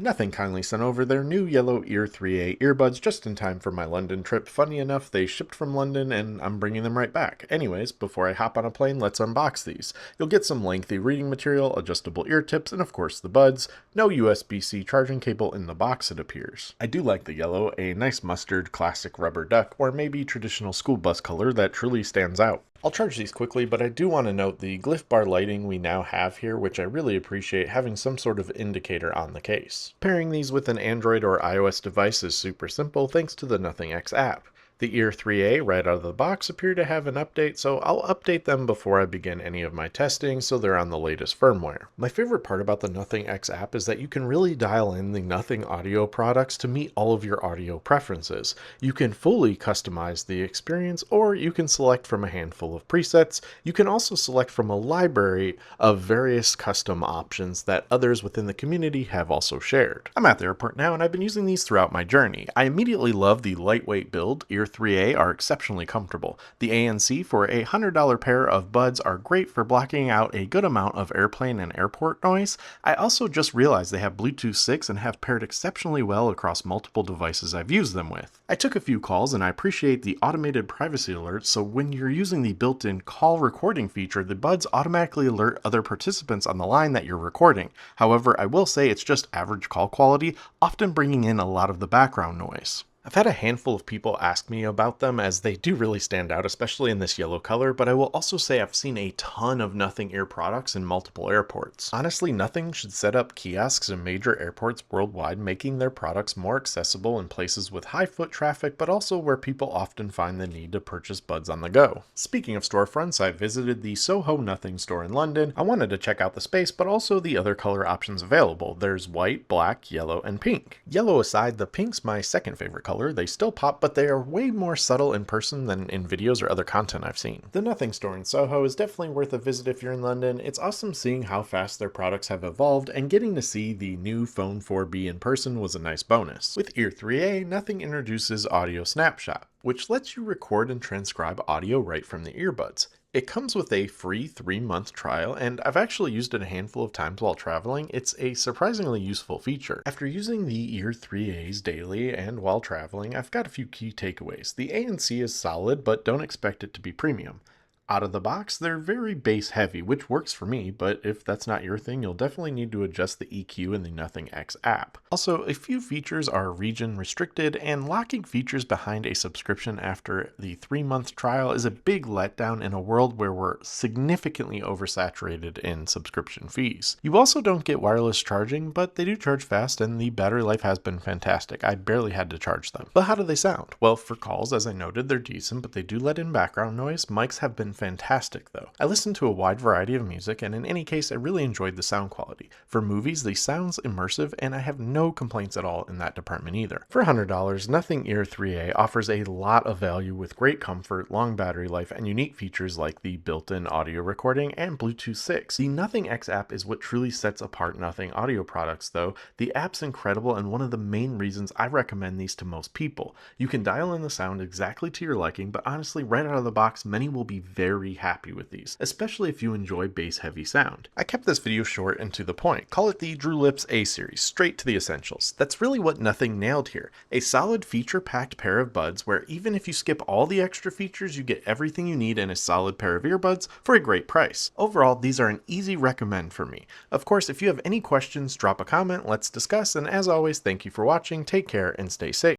Nothing kindly sent over their new yellow Ear 3A earbuds just in time for my London trip. Funny enough, they shipped from London and I'm bringing them right back. Anyways, before I hop on a plane, let's unbox these. You'll get some lengthy reading material, adjustable ear tips, and of course the buds. No USB-C charging cable in the box, it appears. I do like the yellow, a nice mustard, classic rubber duck, or maybe traditional school bus color that truly stands out. I'll charge these quickly, but I do want to note the glyph bar lighting we now have here, which I really appreciate having some sort of indicator on the case. Pairing these with an Android or iOS device is super simple thanks to the Nothing X app. The Ear 3A right out of the box appear to have an update, so I'll update them before I begin any of my testing so they're on the latest firmware. My favorite part about the Nothing X app is that you can really dial in the Nothing audio products to meet all of your audio preferences. You can fully customize the experience, or you can select from a handful of presets. You can also select from a library of various custom options that others within the community have also shared. I'm at the airport now and I've been using these throughout my journey. I immediately love the lightweight build. Ear 3A are exceptionally comfortable. The ANC for a $100 pair of buds are great for blocking out a good amount of airplane and airport noise. I also just realized they have Bluetooth 6 and have paired exceptionally well across multiple devices I've used them with. I took a few calls and I appreciate the automated privacy alerts, so when you're using the built-in call recording feature, the buds automatically alert other participants on the line that you're recording. However, I will say it's just average call quality, often bringing in a lot of the background noise. I've had a handful of people ask me about them as they do really stand out, especially in this yellow color, but I will also say I've seen a ton of Nothing Ear products in multiple airports. Honestly, Nothing should set up kiosks in major airports worldwide, making their products more accessible in places with high foot traffic, but also where people often find the need to purchase buds on the go. Speaking of storefronts, I visited the Soho Nothing store in London. I wanted to check out the space, but also the other color options available. There's white, black, yellow, and pink. Yellow aside, the pink's my second favorite color. They still pop, but they are way more subtle in person than in videos or other content I've seen. The Nothing store in Soho is definitely worth a visit if you're in London. It's awesome seeing how fast their products have evolved, and getting to see the new Phone 4B in person was a nice bonus. With Ear 3A, Nothing introduces Audio Snapshot, which lets you record and transcribe audio right from the earbuds. It comes with a free 3-month trial, and I've actually used it a handful of times while traveling. It's a surprisingly useful feature. After using the Ear 3As daily and while traveling, I've got a few key takeaways. The ANC is solid, but don't expect it to be premium. Out of the box, they're very bass heavy, which works for me, but if that's not your thing, you'll definitely need to adjust the EQ in the Nothing X app. Also, a few features are region restricted, and locking features behind a subscription after the 3-month trial is a big letdown in a world where we're significantly oversaturated in subscription fees. You also don't get wireless charging, but they do charge fast, and the battery life has been fantastic. I barely had to charge them. But how do they sound? Well, for calls, as I noted, they're decent, but they do let in background noise. Mics have been fantastic though. I listened to a wide variety of music, and in any case I really enjoyed the sound quality. For movies, the sound's immersive, and I have no complaints at all in that department either. For $100, Nothing Ear 3A offers a lot of value with great comfort, long battery life, and unique features like the built-in audio recording and Bluetooth 6. The Nothing X app is what truly sets apart Nothing audio products though. The app's incredible and one of the main reasons I recommend these to most people. You can dial in the sound exactly to your liking, but honestly, right out of the box, many will be very happy with these, especially if you enjoy bass heavy sound. I kept this video short and to the point. Call it the Drew Lips A series, straight to the essentials. That's really what Nothing nailed here. A solid feature-packed pair of buds where even if you skip all the extra features, you get everything you need in a solid pair of earbuds for a great price. Overall, these are an easy recommend for me. Of course, if you have any questions, drop a comment, let's discuss, and as always, thank you for watching, take care, and stay safe.